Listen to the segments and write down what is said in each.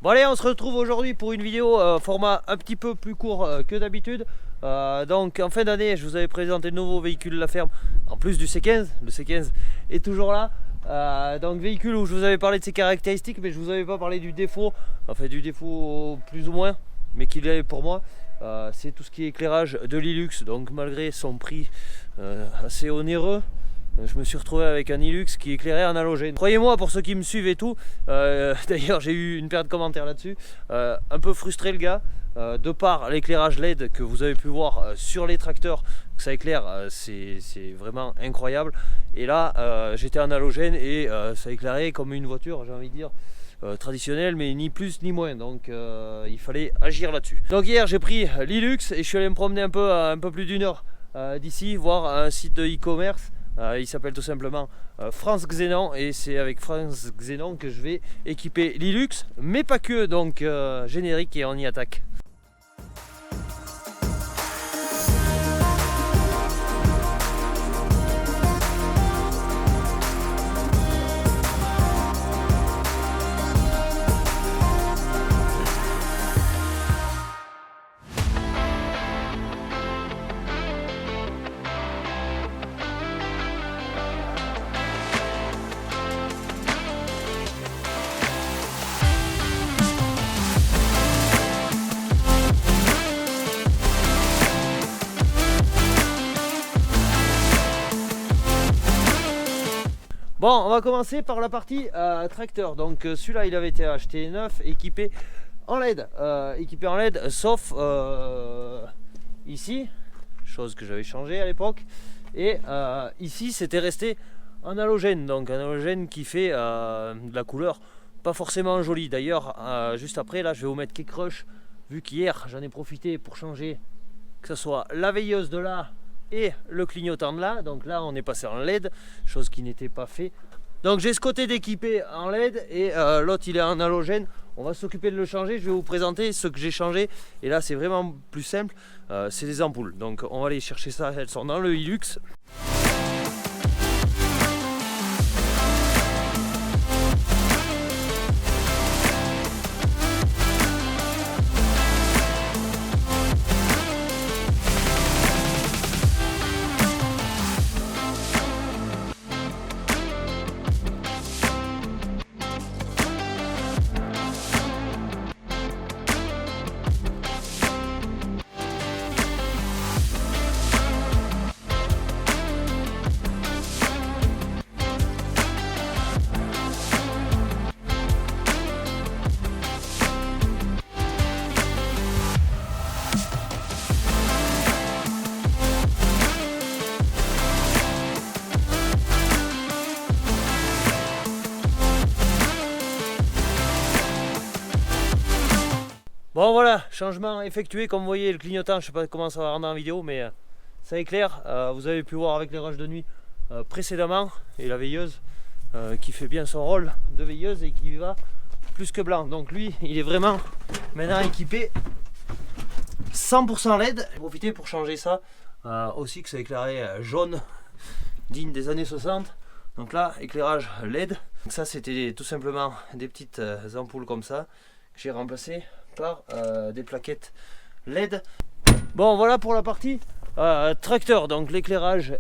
Bon allez, on se retrouve aujourd'hui pour une vidéo format un petit peu plus court que d'habitude. Donc en fin d'année, je vous avais présenté le nouveau véhicule de la ferme, en plus du C15. Le C15 est toujours là. Donc véhicule où je vous avais parlé de ses caractéristiques, mais je vous avais pas parlé du défaut, enfin du défaut plus ou moins, mais qu'il y avait pour moi. C'est tout ce qui est éclairage de l'Hilux. Donc malgré son prix assez onéreux, je me suis retrouvé avec un Hilux qui éclairait en halogène. Croyez-moi, pour ceux qui me suivent et tout, d'ailleurs j'ai eu une paire de commentaires là-dessus, un peu frustré le gars, de par l'éclairage LED que vous avez pu voir sur les tracteurs, que ça éclaire, c'est vraiment incroyable. Et là j'étais en halogène et ça éclairait comme une voiture, j'ai envie de dire, traditionnelle, mais ni plus ni moins. Donc il fallait agir là-dessus. Donc hier j'ai pris l'Hilux et je suis allé me promener un peu plus d'une heure d'ici, voir un site de e-commerce. Il s'appelle tout simplement France Xenon, et c'est avec France Xenon que je vais équiper l'Hilux, mais pas que. Donc générique et on y attaque. Bon, on va commencer par la partie tracteur. Donc celui-là, il avait été acheté neuf, équipé en LED. Sauf ici, chose que j'avais changé à l'époque. Et ici, c'était resté en halogène. Donc un halogène qui fait de la couleur pas forcément jolie. D'ailleurs, juste après, là, je vais vous mettre quelques rushs. Vu qu'hier, j'en ai profité pour changer, que ce soit la veilleuse de là et le clignotant de là. Donc là on est passé en LED, chose qui n'était pas fait. Donc j'ai ce côté d'équipé en LED et l'autre il est en halogène. On va s'occuper de le changer. Je vais vous présenter ce que j'ai changé, et là c'est vraiment plus simple. C'est des ampoules, donc on va aller chercher ça. Elles sont dans le Hilux. Bon voilà, changement effectué. Comme vous voyez, le clignotant, je sais pas comment ça va rendre en vidéo, mais ça éclaire. Vous avez pu voir avec les rushs de nuit précédemment, et la veilleuse qui fait bien son rôle de veilleuse et qui va plus que blanc. Donc lui, il est vraiment maintenant équipé 100% LED. J'ai profité pour changer ça aussi, que ça éclairait jaune, digne des années 60. Donc là, éclairage LED. Donc ça, c'était tout simplement des petites ampoules comme ça que j'ai remplacées par des plaquettes LED. Bon, voilà pour la partie tracteur. Donc l'éclairage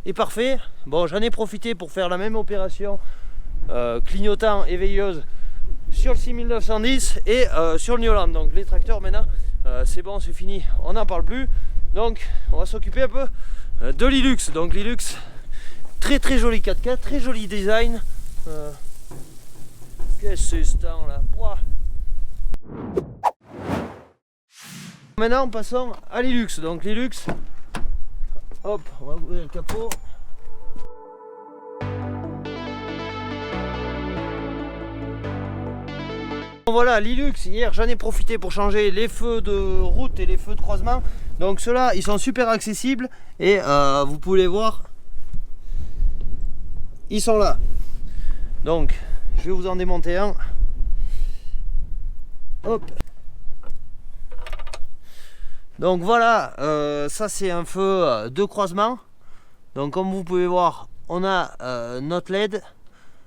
est parfait. Bon, j'en ai profité pour faire la même opération clignotant et veilleuse sur le 6910 et sur le New Holland. Donc les tracteurs maintenant c'est bon, c'est fini, on n'en parle plus. Donc on va s'occuper un peu de l'Hilux. Donc l'Hilux, très joli 4x4, très joli design. Qu'est-ce que c'est ce temps là? Maintenant passons à l'Hilux. Donc l'Hilux, hop, on va ouvrir le capot. Voilà l'Hilux. Hier j'en ai profité pour changer les feux de route et les feux de croisement. Donc ceux-là ils sont super accessibles et vous pouvez les voir, ils sont là. Donc je vais vous en démonter un. Hop. Donc voilà, ça c'est un feu de croisement. Donc comme vous pouvez voir, on a notre LED,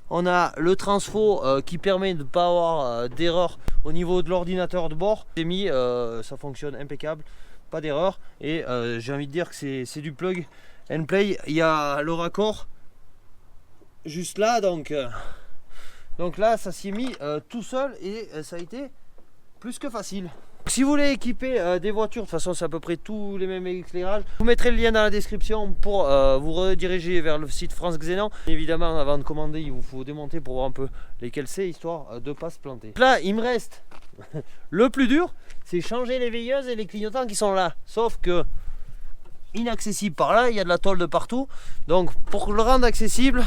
on a le transfo qui permet de ne pas avoir d'erreur au niveau de l'ordinateur de bord. J'ai mis, ça fonctionne impeccable, pas d'erreur. Et j'ai envie de dire que c'est du plug and play. Il y a le raccord juste là, donc là ça s'y est mis tout seul et ça a été plus que facile. Si vous voulez équiper des voitures, de toute façon c'est à peu près tous les mêmes éclairages. Je vous mettrai le lien dans la description pour vous rediriger vers le site France Xénan. Évidemment, avant de commander, il vous faut démonter pour voir un peu lesquels c'est, histoire de ne pas se planter. Là, il me reste le plus dur, c'est changer les veilleuses et les clignotants qui sont là. Sauf que inaccessible par là, il y a de la tôle de partout. Donc pour le rendre accessible,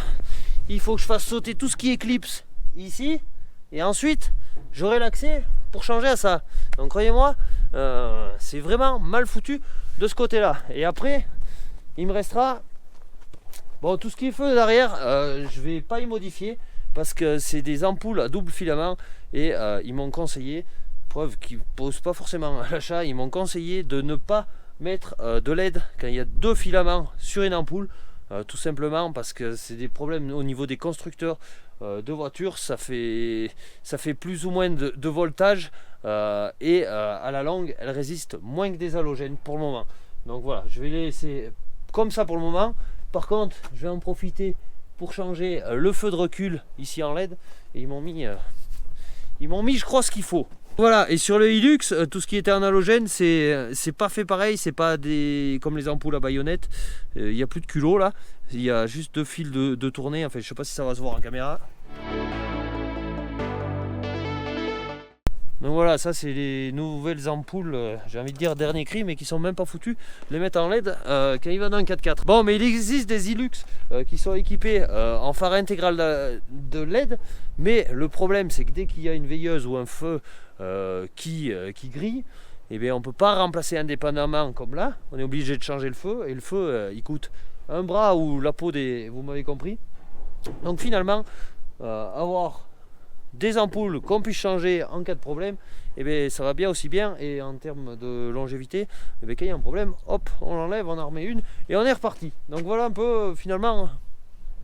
il faut que je fasse sauter tout ce qui éclipse ici. Et ensuite, j'aurai l'accès pour changer à ça. Donc croyez-moi, c'est vraiment mal foutu de ce côté là. Et après il me restera bon, tout ce qui est feu derrière, je vais pas y modifier parce que c'est des ampoules à double filament et ils m'ont conseillé, preuve qu'ils posent pas forcément à l'achat, ils m'ont conseillé de ne pas mettre de LED quand il y a 2 filaments sur une ampoule, tout simplement parce que c'est des problèmes au niveau des constructeurs de voitures. Ça fait plus ou moins de voltage et à la longue elles résistent moins que des halogènes pour le moment. Donc voilà, je vais les laisser comme ça pour le moment. Par contre, je vais en profiter pour changer le feu de recul ici en LED et ils m'ont mis je crois ce qu'il faut. Voilà, et sur le Hilux, tout ce qui était en halogène, c'est pas fait pareil, c'est pas comme les ampoules à baïonnette. Il n'y a plus de culot là, il y a juste 2 fils de tournée. Enfin, je sais pas si ça va se voir en caméra. Donc voilà, ça c'est les nouvelles ampoules, j'ai envie de dire dernier cri, mais qui sont même pas foutus de les mettre en LED quand il va dans un 4x4. Bon, mais il existe des Hilux qui sont équipés en phare intégral de LED, mais le problème c'est que dès qu'il y a une veilleuse ou un feu qui grille, eh bien on peut pas remplacer indépendamment comme là, on est obligé de changer le feu, et le feu il coûte un bras ou la peau des... vous m'avez compris. Donc finalement, avoir des ampoules qu'on puisse changer en cas de problème, et bien ça va bien aussi bien. Et en termes de longévité, et bien quand il y a un problème, hop, on l'enlève, on en remet une et on est reparti. Donc voilà un peu, finalement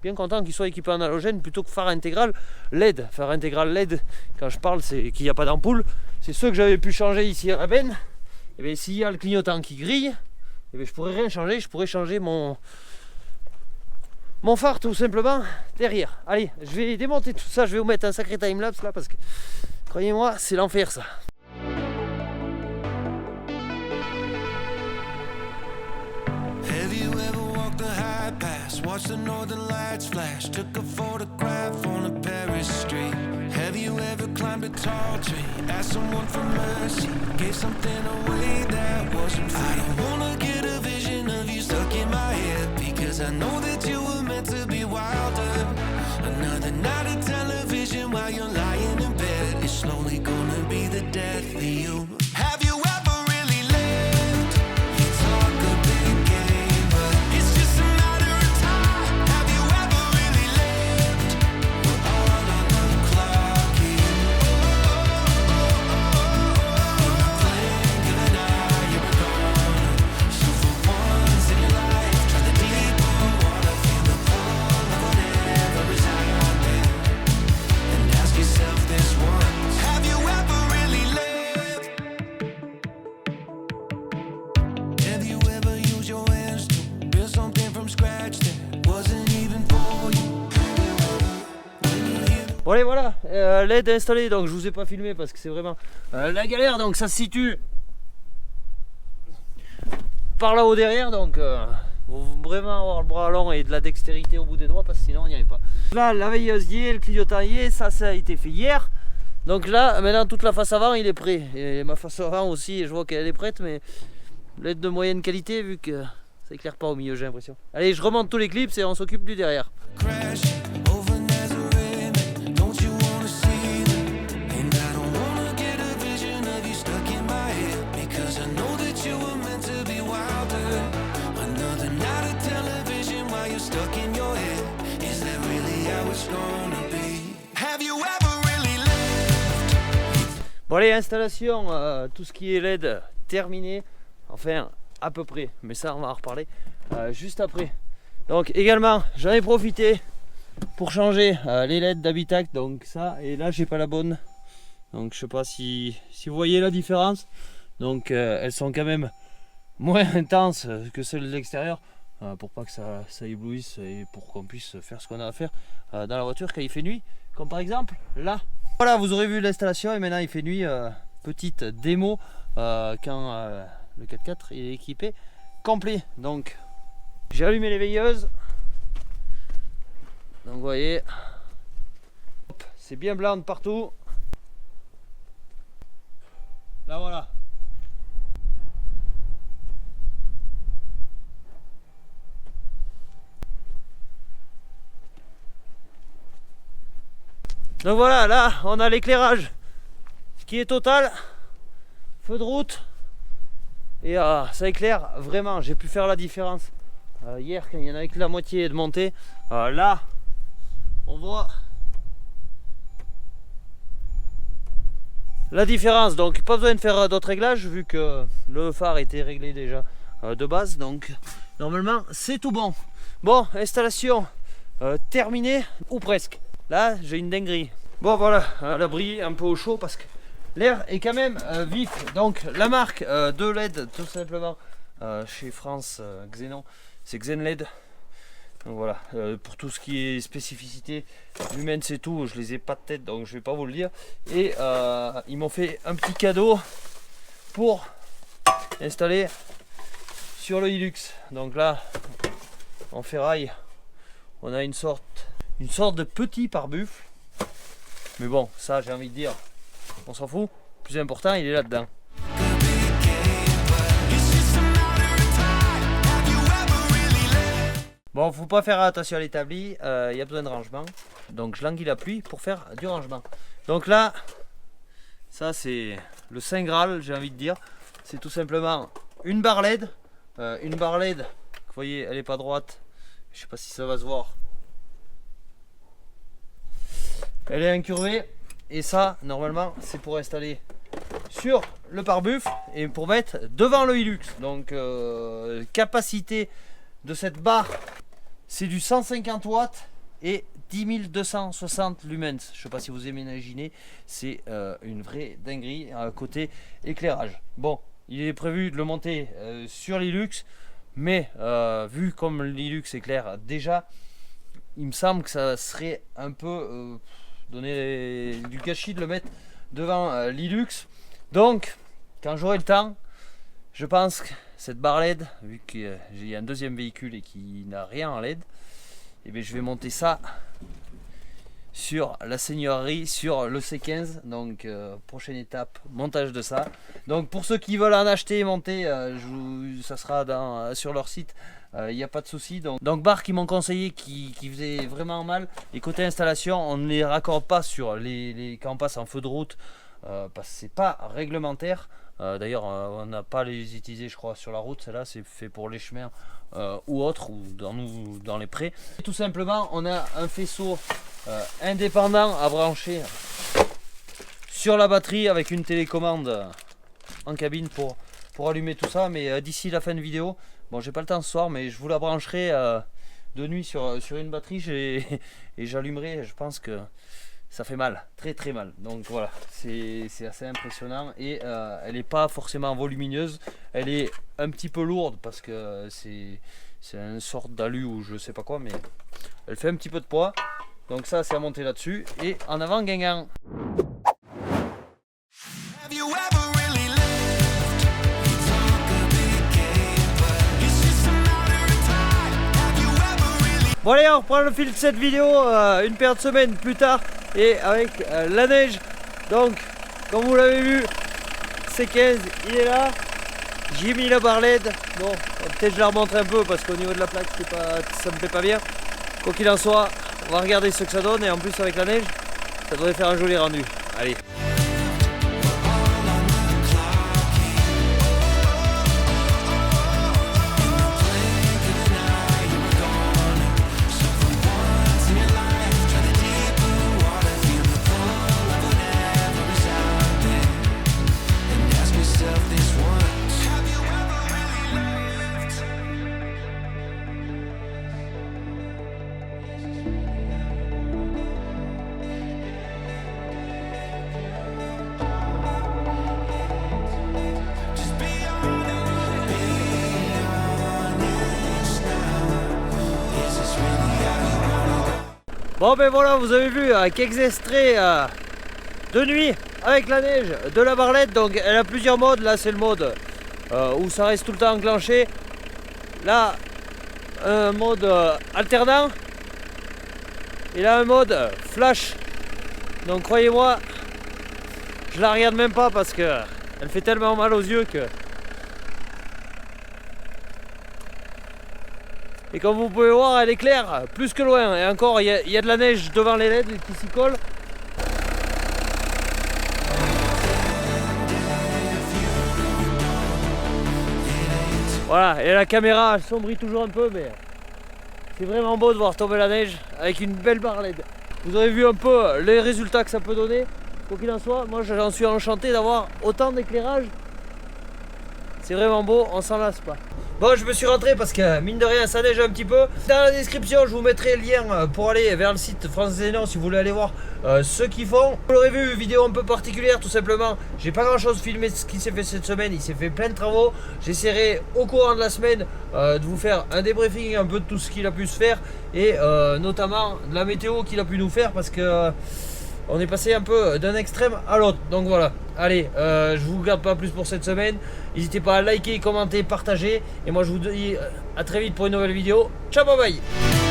bien content qu'il soit équipé en halogène plutôt que phare intégral LED. Phare intégral LED, quand je parle, c'est qu'il n'y a pas d'ampoule. C'est ceux que j'avais pu changer ici à Rabenne. Et bien s'il y a le clignotant qui grille, et bien je pourrais rien changer, je pourrais changer mon phare tout simplement derrière. Allez, je vais démonter tout ça, je vais vous mettre un sacré timelapse là parce que croyez-moi, c'est l'enfer ça. Have you ever walked the high pass, watched the northern lights flash, took a photograph on a Paris street? Have you ever climbed a tall tree, asked someone for mercy, gave something away that wasn't free? I don't wanna get a vision of you stuck in my head because I know that you were meant to be wilder. Another night of television while you're lying in bed is slowly gonna be the death of you. Have you ever really lived? You talk a big game, but it's just a matter of time. Have you ever really lived? We're all on the clock here. In the blink of an eye, you're gone. So for once in your life, try the deeper water, feel the pull of whatever is out there, and ask yourself this once: have you ever really lived? Have you ever used your hands to build something from scratch that wasn't even for you? Bon allez voilà, LED installé, donc je vous ai pas filmé parce que c'est vraiment la galère. Donc ça se situe par là-haut derrière, donc faut vraiment avoir le bras long et de la dextérité au bout des doigts parce que sinon on n'y arrive pas. Là la veilleuse y est, le clignotant y est, ça a été fait hier. Donc là maintenant toute la face avant il est prêt, et ma face avant aussi je vois qu'elle est prête, mais LED de moyenne qualité vu que ça éclaire pas au milieu, j'ai l'impression. Allez, je remonte tous les clips et on s'occupe du derrière. Crash over Nazareth, don't you wanna see that? And I don't wanna get a vision of you stuck in my head because I know that you were meant to be wilder. Another night of television while you're stuck in your head. Is that really how it's gonna be? Have you ever really lived? Bon allez, installation, tout ce qui est LED terminé, enfin à peu près, mais ça on va en reparler juste après. Donc également j'en ai profité pour changer les LED d'habitacle, donc ça, et là j'ai pas la bonne Donc je sais pas si vous voyez la différence. Donc elles sont quand même moins intenses que celles de l'extérieur, pour pas que ça éblouisse et pour qu'on puisse faire ce qu'on a à faire dans la voiture quand il fait nuit, comme par exemple là. Voilà, vous aurez vu l'installation et maintenant il fait nuit. Petite démo quand le 4x4 est équipé complet. Donc j'ai allumé les veilleuses, donc vous voyez, c'est bien blanc de partout. Là voilà. Donc voilà, là on a l'éclairage qui est total, feu de route, et ça éclaire vraiment. J'ai pu faire la différence hier quand il y en avait que la moitié de montée. Là on voit la différence, donc pas besoin de faire d'autres réglages vu que le phare était réglé déjà de base, donc normalement c'est tout bon. Bon, installation terminée ou presque. Là j'ai une dinguerie. Bon voilà, à l'abri, un peu au chaud parce que l'air est quand même vif. Donc la marque de LED tout simplement chez France Xenon, c'est Xen LED. Donc voilà, pour tout ce qui est spécificité humaine c'est tout, je les ai pas de tête donc je vais pas vous le dire. Et ils m'ont fait un petit cadeau pour installer sur le Hilux. Donc là en ferraille on a une sorte de petit pare-buffle. Mais bon, ça j'ai envie de dire, on s'en fout. Le plus important il est là-dedans. Bon, faut pas faire attention à l'établi, il y a besoin de rangement. Donc je languis la pluie pour faire du rangement. Donc là, ça c'est le Saint Graal, j'ai envie de dire. C'est tout simplement une barre LED. Une barre LED, vous voyez, elle est pas droite. Je sais pas si ça va se voir. Elle est incurvée. Et ça, normalement, c'est pour installer sur le pare-buffle et pour mettre devant le Hilux. Donc, capacité de cette barre, c'est du 150 watts et 10 260 lumens. Je sais pas si vous imaginez, c'est une vraie dinguerie côté éclairage. Bon, il est prévu de le monter sur l'Hilux, mais vu comme l'Hilux éclaire déjà, il me semble que ça serait un peu donner du gâchis de le mettre devant l'Hilux. Donc, quand j'aurai le temps, je pense que cette barre LED, vu qu'il y a un deuxième véhicule et qui n'a rien en LED, et bien je vais monter ça sur la seigneurie, sur le C15. Donc prochaine étape, montage de ça. Donc pour ceux qui veulent en acheter et monter, ça sera sur leur site, il n'y a pas de souci. Donc barres qui m'ont conseillé qui faisait vraiment mal. Et côté installation, on ne les raccorde pas sur quand on passe en feu de route, parce que c'est pas réglementaire. D'ailleurs on n'a pas les utiliser je crois sur la route, celle-là c'est fait pour les chemins ou autres, ou dans les prés. Et tout simplement on a un faisceau indépendant à brancher sur la batterie avec une télécommande en cabine pour allumer tout ça. Mais d'ici la fin de vidéo, bon j'ai pas le temps ce soir, mais je vous la brancherai de nuit sur une batterie et j'allumerai. Je pense que ça fait mal, très très mal. Donc voilà, c'est assez impressionnant. Et elle n'est pas forcément volumineuse, elle est un petit peu lourde parce que c'est une sorte d'alu ou je sais pas quoi, mais elle fait un petit peu de poids. Donc ça c'est à monter là-dessus. Et en avant Guingamp. Bon allez, on reprend le fil de cette vidéo une paire de semaines plus tard et avec la neige. Donc comme vous l'avez vu, C15 il est là. J'ai mis la barre LED. Bon, peut-être je la remonte un peu parce qu'au niveau de la plaque ça me plaît pas bien. Quoi qu'il en soit, on va regarder ce que ça donne, et en plus avec la neige, ça devrait faire un joli rendu. Allez. Bon ben voilà, vous avez vu quelques extraits de nuit avec la neige de la Barlette. Donc elle a plusieurs modes. Là c'est le mode où ça reste tout le temps enclenché. Là un mode alternant. Et là un mode flash. Donc croyez-moi, je la regarde même pas parce que elle fait tellement mal aux yeux que... Et comme vous pouvez voir, elle éclaire plus que loin. Et encore, il y a de la neige devant les LED qui s'y collent. Voilà, et la caméra sombrit toujours un peu, mais c'est vraiment beau de voir tomber la neige avec une belle barre LED. Vous avez vu un peu les résultats que ça peut donner. Quoi qu'il en soit, moi j'en suis enchanté d'avoir autant d'éclairage. C'est vraiment beau, on s'en lasse pas. Bon, je me suis rentré parce que mine de rien ça neige un petit peu. Dans la description je vous mettrai le lien pour aller vers le site France des Éléments si vous voulez aller voir ce qu'ils font. Vous l'aurez vu, vidéo un peu particulière tout simplement. J'ai pas grand chose filmé ce qui s'est fait cette semaine, il s'est fait plein de travaux. J'essaierai au courant de la semaine de vous faire un débriefing un peu de tout ce qu'il a pu se faire. Et notamment de la météo qu'il a pu nous faire parce que... on est passé un peu d'un extrême à l'autre. Donc voilà, allez, je vous garde pas plus pour cette semaine. N'hésitez pas à liker, commenter, partager. Et moi je vous dis à très vite pour une nouvelle vidéo. Ciao, bye bye.